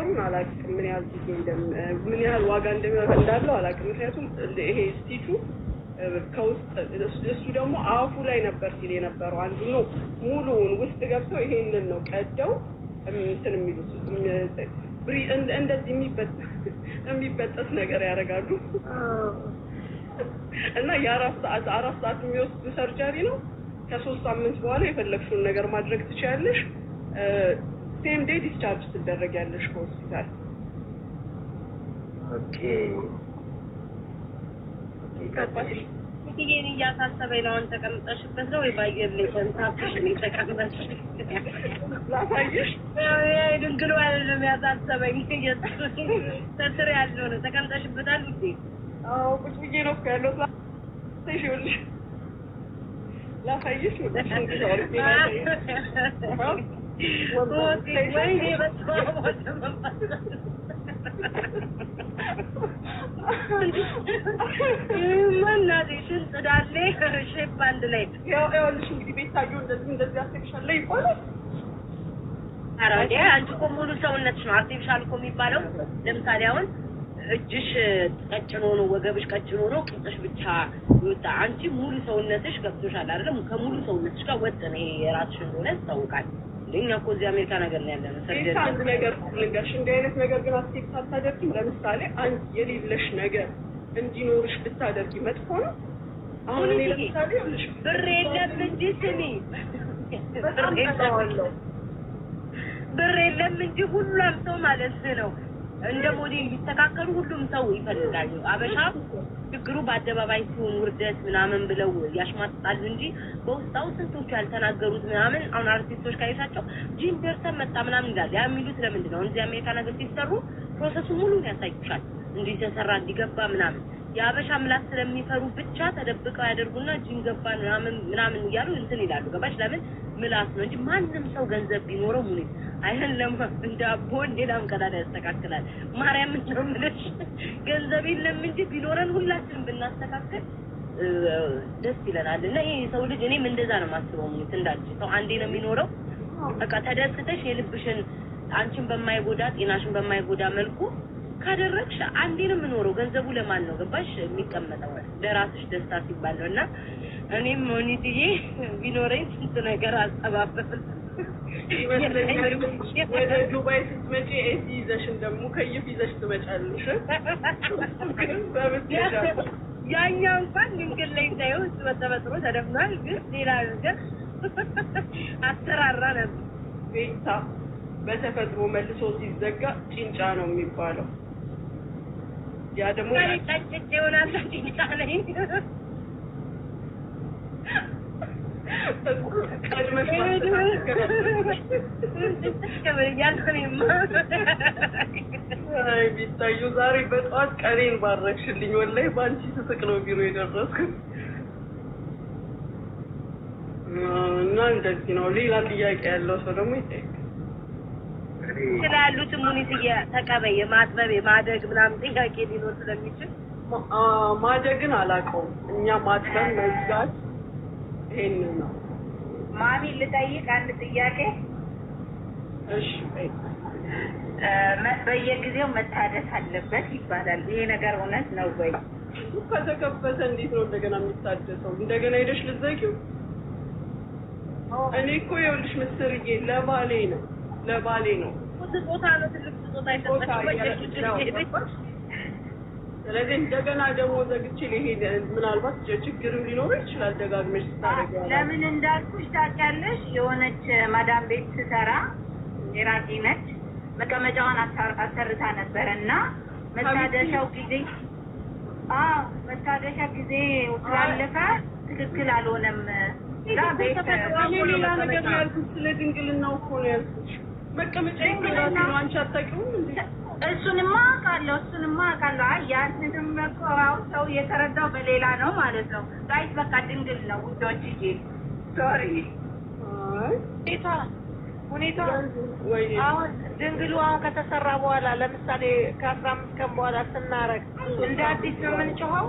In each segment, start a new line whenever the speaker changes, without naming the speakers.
ነገሩን አላውቅም ምን ያህል ዋጋ እንዳለው አላውቅም ምክንያቱም ይሄ ስቲቹ ከውስጥ እሱ ደግሞ አፉ ላይ ነበር ሲል የነበረው አንዱ ነው ሙሉውን ውስጥ ገብተው ይሄንን ነው ቀደው እንትን የሚሉት እንደዚህ የሚበጠስ ነገር ያደርጋሉ እና አራት ሰዓት የሚወስድ ሰርጀሪ ነው ከ3 ሳምንት በኋላ የፈለግሽውን ነገር ማድረግ ትችያለሽ ሴም ዴይ ዲስቻርጅ ትደረጊያለሽ ከሆስፒታል
ኦኬ
ይሄን ያሳሰበኝ ነው አንተ ተቀምጠሽበት ነው ወይ ባየር ላይ ተንታፍሽ ነው ተቀምጠሽ
ላሳይሽ
ድንግል አይደለም ያሳሰበኝ ተስር ያለው ነው ተቀምጠሽበታል እንዴ
አዎ ቁጭ ብዬ ነው ያለው ላሳይሽ ላሳይሽ
ወይኔ በጣም ማናዲሽን ጽዳሌ ሼፕ አንድ ላይ
ያውልሽ እንግዲህ ቤታዩ እንደዚህ አርቲፊሻል ላይ ይባላል
አራዲያ አንቺ እኮ ሙሉ ሰውነትሽ ነው አርቲፊሻል እኮ የሚባለው ለምሳሌ አሁን እጅሽ ቀጭኖ ነው ወገብሽ ቀጭኖ ነው ቂጥሽ ብቻ ይወጣ አንቺ ሙሉ ሰውነትሽ ገብቶሻል አይደለም ከሙሉ ሰውነትሽ ጋር ወጥ ነው የራስሽ እንደሆነ ታውቃል ለኛ እኮ እዚህ አሜሪካ ነገር ላይ ያለነው ሰርጀሪ
አንድ ነገር ልንገርሽ እንደ አይነት ነገር ግን አክሴፕት አታደርጊም ለምሳሌ አንድ የሌለሽ ነገር እንዲኖርሽ ብታደርጊ መጥፎ ነው አሁን እኔ ለምሳሌ
ብር የለም እንጂ ስሚ ብር የለም እንጂ ሁሉም ሰው ማለት ነው እንደ ሞዴል ቢስተካከሉ ሁሉም ሰው ይፈልጋል አበሻ ችግሩ በአደባባይ ሲሆን ውርደት ምናምን ብለው ያሽማጣሉ እንጂ በውስጣው ስንቶቹ ያልተናገሩት ምናምን አሁን አርቲስቶች ካይሻቸው ጂም ደርሰን መጣ ምናምን እንዳለ ያሚሉት ለምንድን ነው እዚህ አሜሪካ ነገር ሲሰሩ ፕሮሰሱ ሙሉ ያሳይቻል እንዴ ተሰራ እንዲገባ ምናምን ያበሻ ምላስ ስለሚፈሩ ብቻ ተደብቀው ያደርጉና ጂም ገባን ምናምን ይያሉ እንትን ይላሉ ገባሽ ለምን ምላስ ነው እንጂ ማንንም ሰው ገንዘብ ቢኖረው ሙሉ አይደለም እንዳቦ እንደላም ቀዳዳ ያስተካክላል ማርያም ነው ምንሽ ገንዘብ የለም እንጂ ቢኖረን ሁላችንም ብናስተካክል ደስ ይለናል እና ይሄ ሰው ልጅ እኔም እንደዛ ነው ማስበው ምን እንዳልኩ ሰው አንዴ ነው የሚኖረው በቃ ተደስተሽ የልብሽን አንቺን በማይጎዳ ጤናሽን በማይጎዳ መልኩ ካደረግሽ አንዴ ነው የምኖረው ገንዘቡ ለማን ነው ገባሽ የሚቀመጠው ለራስሽ ደስታ ሲባል ነውና እኔም ሞኒቲዬ ቢኖረኝ ስንት ነገር አስተባበል
ወደ ዱባይ ስትመጪ ኤሲ ይዘሽ ደግሞ ከይፍ ይዘሽ ትመጫለሽ
ያኛው እንኳን ድንግል ላይ ታየው ተበጥሮ ተደፍኗል ግን ሌላ ነገር አስተራራ ነበር
ቤታ በተፈጥሮ መልሶ ሲዘጋ ጭንጫ ነው የሚባለው ያ ደግሞ
ታጭጭ ይሆናል ጭንጫ ላይ
ቀድመሽ ቢታዩ ዛሬ በጠዋት ቀኔን ባረክሽልኝ ወላሂ ባንቺ ስስቅ ነው ቢሮ የደረስኩት እና እንደዚህ ነው ሌላ ጥያቄ ያለው ሰው ደግሞ ይጠይቅ
ስላሉት ሙኒትዬ ተቀበይ ማጥበብ ማደግ ምናምን ጥያቄ ሊኖር ስለሚችል
ማደግን አላውቀውም እኛ ማጥበብ መዝጋት ይሄን ነው
ማሚ ልጠይቅ አንድ ጥያቄ
እሺ
በየጊዜው መታደስ አለበት ይባላል ይሄ ነገር እውነት ነው ወይ
ከተከፈተ እንዴት ነው እንደገና የሚታደሰው እንደገና ሄደሽ ልትዘጊው እኔ እኮ ይኸውልሽ ምስርዬ ለባሌ ነው
ስጦታ ነው ትልቅ ስጦታ ይሰጣችሁ
ስለዚህ እንደገና ደግሞ ዘግቼ ለሄደ ምናልባት ችግር ሊኖር ይችላል ደጋግመሽ ታደርጊያለሽ
ለምን እንዳልኩሽ ታውቂያለሽ የሆነች ማዳም ቤት ትሰራ ኢራቂ ነች መቀመጫዋን አሰርታ ነበርና መታደሻው ጊዜ ስላለፈ ትክክል አልሆነም
ቤት ሌላ ነገር ያልኩት ስለ ድንግልናው እኮ ነው ያልኩሽ መቀመጫ ይላል ነው አንቺ አታውቂውም እንዴ
እሱንማ አውቃለሁ አይ ያንንም እኮ ሰው የተረዳው በሌላ ነው ማለት ነው ጋይስ በቃ ድንግል ነው ውዶችዬ ሶሪ
ሁኔታ አሁን ድንግሉ አሁን ከተሰራ በኋላ ለምሳሌ ከ15 ቀን በኋላ ስናረግ እንደ አዲስ ነው የምንጮኸው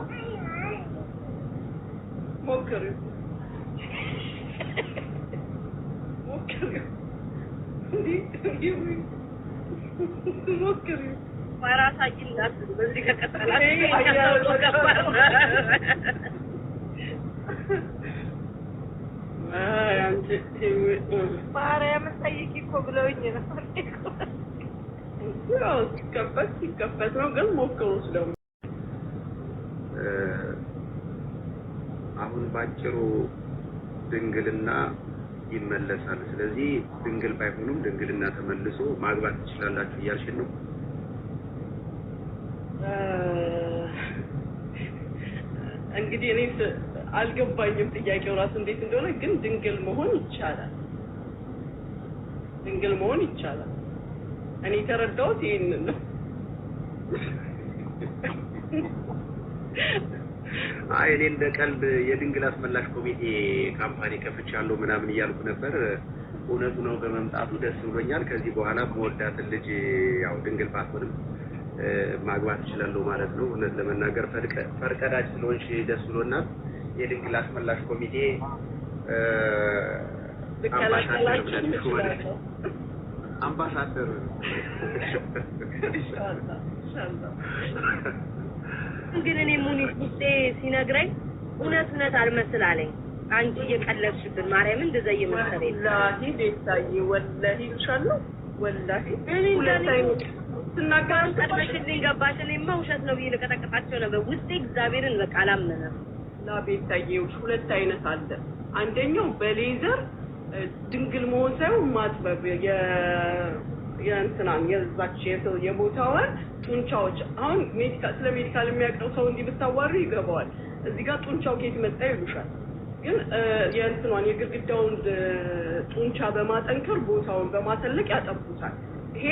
ሞክሪው እንዴ ሞክሪ
ማራሳችን ዳስ በዚህ ከቀጠላችሁ
አንቺ
ማርያም ጠይቂ እኮ ብለውኝ ነው።
ያው ሲከፈት ነው ግን ሞክሩት ደግሞ
አሁን ባጭሩ ድንግልና ይመለሳል። ስለዚህ ድንግል ባይሆኑም ድንግልና ተመልሶ ማግባት ትችላላችሁ እያልሽን ነው?
እንግዲህ እኔ አልገባኝም ጥያቄው ራሱ እንዴት እንደሆነ፣ ግን ድንግል መሆን ይቻላል። ድንግል መሆን ይቻላል። እኔ ተረዳሁት ይሄንን ነው።
አይ እኔ እንደ ቀልድ የድንግል አስመላሽ ኮሚቴ ካምፓኒ ከፍቻለሁ ምናምን እያልኩ ነበር። እውነቱ ነው በመምጣቱ ደስ ብሎኛል። ከዚህ በኋላ መወዳትን ልጅ ያው ድንግል ባትሆንም ማግባት እችላለሁ ማለት ነው። እውነት ለመናገር ፈርቀዳጅ ስለሆንሽ ደስ ብሎናል። የድንግል አስመላሽ ኮሚቴ አምባሳደር
ግን እኔ ሙኒት ውስጤ ሲነግረኝ እውነት አልመስላለኝ። አንቺ እየቀለድሽብን ማርያምን እንደዛ እየመሰለኝ
ወላሂ ቤታዬ ወላሂ ይሻለው ወላሂ ሁለታይ ስናገር
ቀድመሽልኝ ገባሽ። እኔማ ውሸት ነው ብዬ ልቀጠቅጣቸው ነበር። ውስጤ እግዚአብሔርን በቃ አላመነም።
ቤታዬ ሁለት አይነት አለ። አንደኛው በሌዘር ድንግል መሆን ሳይሆን ማጥበብ የእንትናን የዛች የቦታዋን ጡንቻዎች አሁን ስለ ሜዲካል የሚያውቀው ሰው እንዲህ ብታዋሪ ይገባዋል። እዚህ ጋር ጡንቻው ከየት መጣ ይሉሻል። ግን የእንትኗን የግድግዳውን ጡንቻ በማጠንከር ቦታውን በማተለቅ ያጠቡታል። ይሄ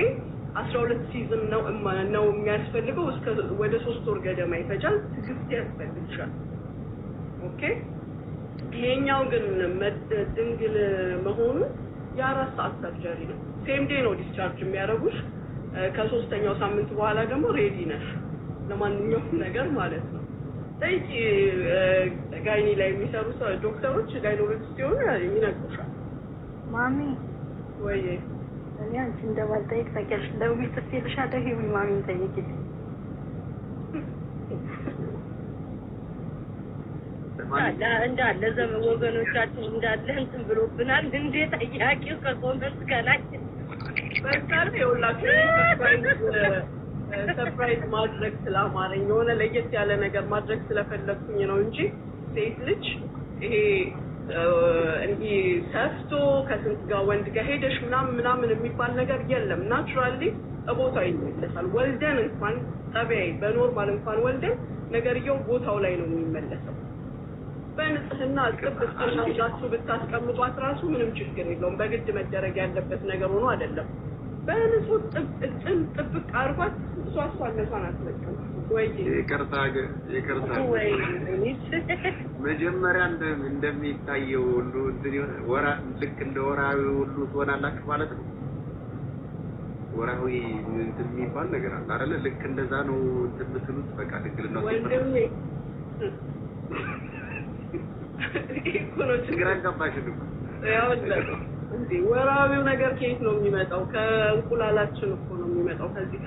12 ሲዝን ነው የሚያስፈልገው። እስከ ወደ 3 ወር ገደማ ይፈጃል። ትግስት ያስፈልግሻል። ኦኬ። ይሄኛው ግን ድንግል መሆኑ የ4 ሰዓት ሰርጀሪ ነው። ሴም ዴይ ነው ዲስቻርጅ የሚያደርጉሽ። ከ3ኛው ሳምንት በኋላ ደግሞ ሬዲ ነሽ ለማንኛውም ነገር ማለት ነው። ጠይቂ ጋይኒ ላይ የሚሰሩ ዶክተሮች ጋይኖሎጂስት ሲሆኑ ይነግሩሻል።
ማሚ
ወይ
እኔ አንቺ እንደማልጠይቅ ታውቂያለሽ። እንደውም ጽፌልሻለሁ። ይሄ ማሚን ጠይቂ።
እንዳለ ዘመን ወገኖቻችን እንዳለ እንትን ብሎብናል። እንዴት ጠያቂው ከኮመንት ከላይ
በቃል ይኸውላችሁ ሰርፕራይዝ ማድረግ ስላማረኝ የሆነ ለየት ያለ ነገር ማድረግ ስለፈለኩኝ ነው እንጂ ሴት ልጅ ይሄ እንዲህ ሰፍቶ ከስንት ጋር ወንድ ጋር ሄደሽ ምናምን የሚባል ነገር የለም። ናቹራሊ ቦታው ይመለሳል። ወልደን እንኳን ጠቢያይ በኖርማል እንኳን ወልደን ነገርየው ቦታው ላይ ነው የሚመለሰው። በንጽህና ጥብቅና ይዛችሁ ብታስቀምጧት ራሱ ምንም ችግር የለውም። በግድ መደረግ ያለበት ነገር ሆኖ አይደለም። በንጹህ ጥብቅ አርጓት እሷነቷን አትለቅም ወይ?
ይቅርታ መጀመሪያ እንደሚታየው ሁሉ ልክ እንደ ወራዊ ሁሉ ትሆናላችሁ ማለት ነው። ወራዊ እንትን የሚባል ነገር አለ አይደለ? ልክ እንደዛ ነው የምትሉት። በቃ ድንግልና
ወንድሜ
ችግር አጋባሽን
ያው እንዴ ወራዊው ነገር ከየት ነው የሚመጣው? ከእንቁላላችን እኮ ነው የሚመጣው። ከዚህ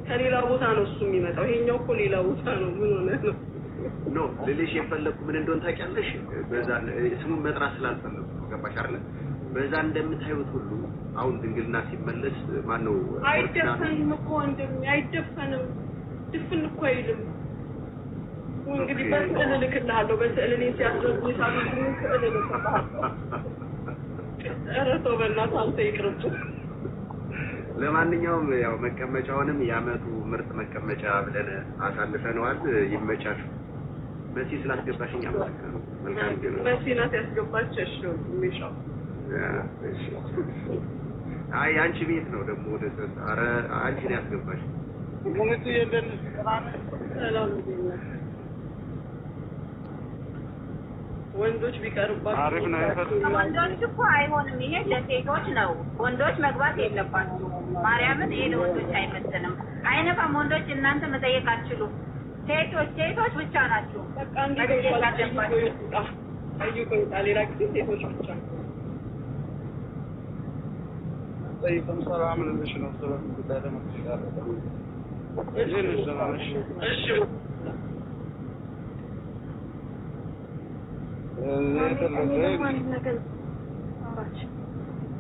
ከሌላ ቦታ ነው እሱ የሚመጣው። ይሄኛው እኮ ሌላ ቦታ ነው። ምን ሆነ ነው?
ኖ ልልሽ የፈለኩ ምን እንደሆነ ታውቂያለሽ? በዛ ስሙን መጥራት ስላልፈለኩ ገባሽ አይደል? በዛ እንደምታዩት ሁሉ አሁን ድንግልና ሲመለስ ማን ነው
አይደፈንም እኮ አይደፈንም። ድፍን እኮ አይልም። እንግዲህ በስዕል እልክልሃለሁ። በስዕል እኔ ሲያስረዱኝ ሳሉኝ ስዕል እልክልሃለሁ። ኧረ ተው በእናትህ አንተ ይቅርብህ።
ለማንኛውም ያው መቀመጫውንም የዓመቱ ምርጥ መቀመጫ ብለን አሳልፈነዋል። ይመቻችሁ። መሲ ስላስገባሽኝ አመሰግናለሁ። መልካም ጊዜ ነው።
መሲ ናት ያስገባችሽ ነው የሚሻው።
እሺ አይ አንቺ ቤት ነው ደግሞ ወደ ኧረ አንቺ ነው ያስገባሽ።
ሙኒቱ የለን
ሰላም ነው። ወንዶች ቢቀርባቸው
ወንዶች እኮ አይሆንም። ይሄ ለሴቶች ነው። ወንዶች መግባት የለባቸውም። ማርያምን ይሄ ለወንዶች አይመጥንም። አይነፋም። ወንዶች እናንተ መጠየቅ አትችሉም። ሴቶች ብቻ ናቸው።
በቃ ሌላ ጊዜ ሴቶች ብቻ
ጠይቅም ሰላም ልልሽ ነው። ስለዚህ ጉዳይ ደግሞ ትሻለሽ። እሺ ሰላምሽ።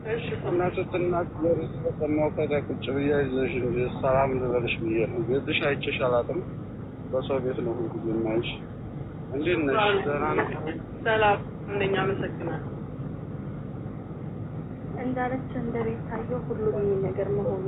እሺ እናትናገር በሰማው ከዚያ ቁጭ ብዬ ይዘሽ እንጂ ሰላም ልበልሽ ብዬ ነው። ቤትሽ አይቼሽ አላውቅም። በሰው ቤት ነው ሁሉ ጊዜ የማይሽ። እንዴት ነሽ? ደህና ነሽ?
ሰላም እንደኛ አመሰግናለሁ።
እንዳለች እንደ ቤት ታየው ሁሉም ነገር መሆኑ